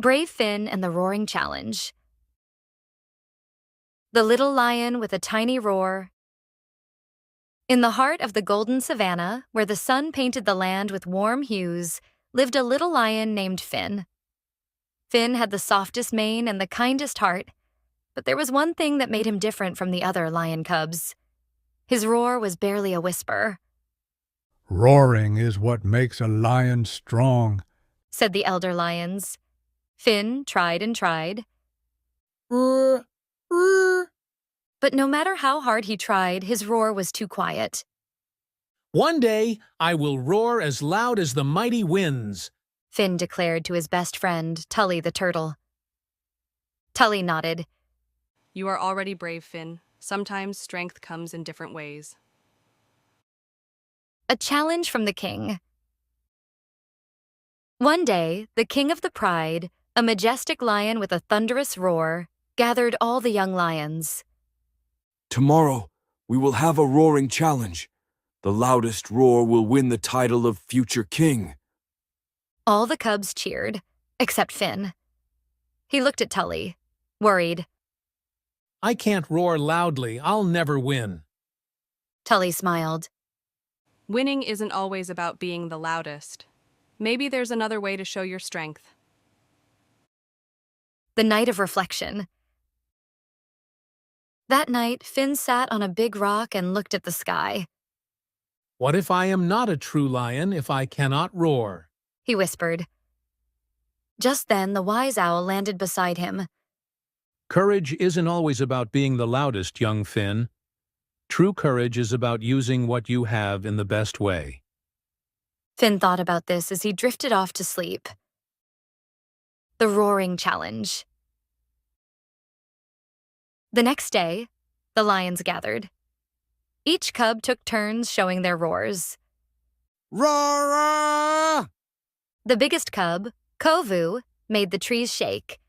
Brave Finn and the Roaring Challenge. The Little Lion with a Tiny Roar. In the heart of the golden savanna, where the sun painted the land with warm hues, lived a little lion named Finn. Finn had the softest mane and the kindest heart, but there was one thing that made him different from the other lion cubs. His roar was barely a whisper. "Roaring is what makes a lion strong," said the elder lions. Finn tried and tried. "Roar, roar." But no matter how hard he tried, his roar was too quiet. "One day, I will roar as loud as the mighty winds," Finn declared to his best friend, Tully the turtle. Tully nodded. "You are already brave, Finn. Sometimes strength comes in different ways." A challenge from the king. One day, the king of the pride, a majestic lion with a thunderous roar, gathered all the young lions. "Tomorrow, we will have a roaring challenge. The loudest roar will win the title of future king." All the cubs cheered, except Finn. He looked at Tully, worried. "I can't roar loudly. I'll never win." Tully smiled. Winning isn't always about being the loudest. Maybe there's another way to show your strength. The night of reflection. That night, Finn sat on a big rock and looked at the sky. "What if I am not a true lion if I cannot roar?" he whispered. Just then, the wise owl landed beside him. "Courage isn't always about being the loudest, young Finn. True courage is about using what you have in the best way." Finn thought about this as he drifted off to sleep. The Roaring Challenge. The next day, the lions gathered. Each cub took turns showing their roars. Roar! The biggest cub, Kovu, made the trees shake.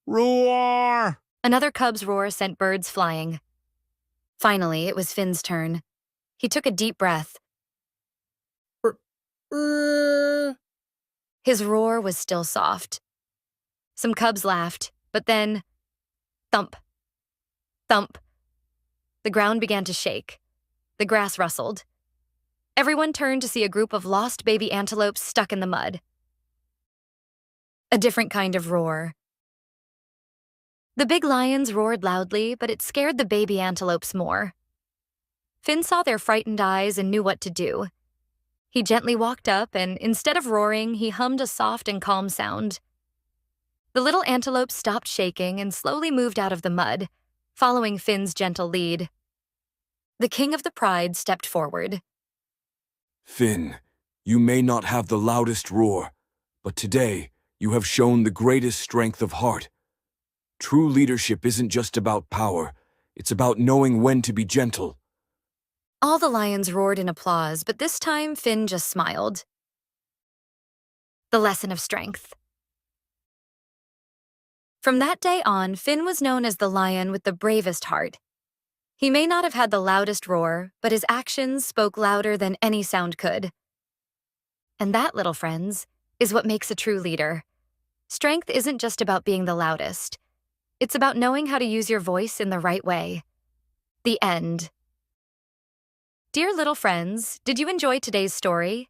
Roar! Another cub's roar sent birds flying. Finally, it was Finn's turn. He took a deep breath. His roar was still soft. Some cubs laughed, but then, thump, thump. The ground began to shake. The grass rustled. Everyone turned to see a group of lost baby antelopes stuck in the mud. A different kind of roar. The big lions roared loudly, but it scared the baby antelopes more. Finn saw their frightened eyes and knew what to do. He gently walked up and, instead of roaring, he hummed a soft and calm sound. The little antelopes stopped shaking and slowly moved out of the mud, following Finn's gentle lead. The king of the pride stepped forward. "Finn, you may not have the loudest roar, but today you have shown the greatest strength of heart. True leadership isn't just about power, it's about knowing when to be gentle." All the lions roared in applause, but this time Finn just smiled. The lesson of strength. From that day on, Finn was known as the lion with the bravest heart. He may not have had the loudest roar, but his actions spoke louder than any sound could. And that, little friends, is what makes a true leader. Strength isn't just about being the loudest. It's about knowing how to use your voice in the right way. The end. Dear little friends, did you enjoy today's story?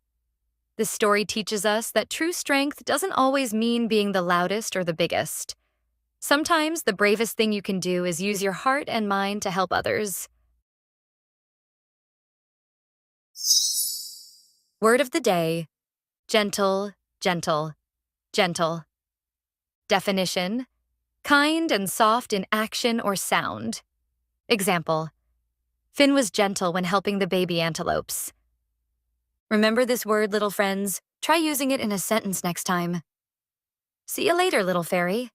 This story teaches us that true strength doesn't always mean being the loudest or the biggest. Sometimes the bravest thing you can do is use your heart and mind to help others. Word of the day: gentle, gentle, gentle. Definition: kind and soft in action or sound. Example: Finn was gentle when helping the baby antelopes. Remember this word, little friends. Try using it in a sentence next time. See you later, little fairy.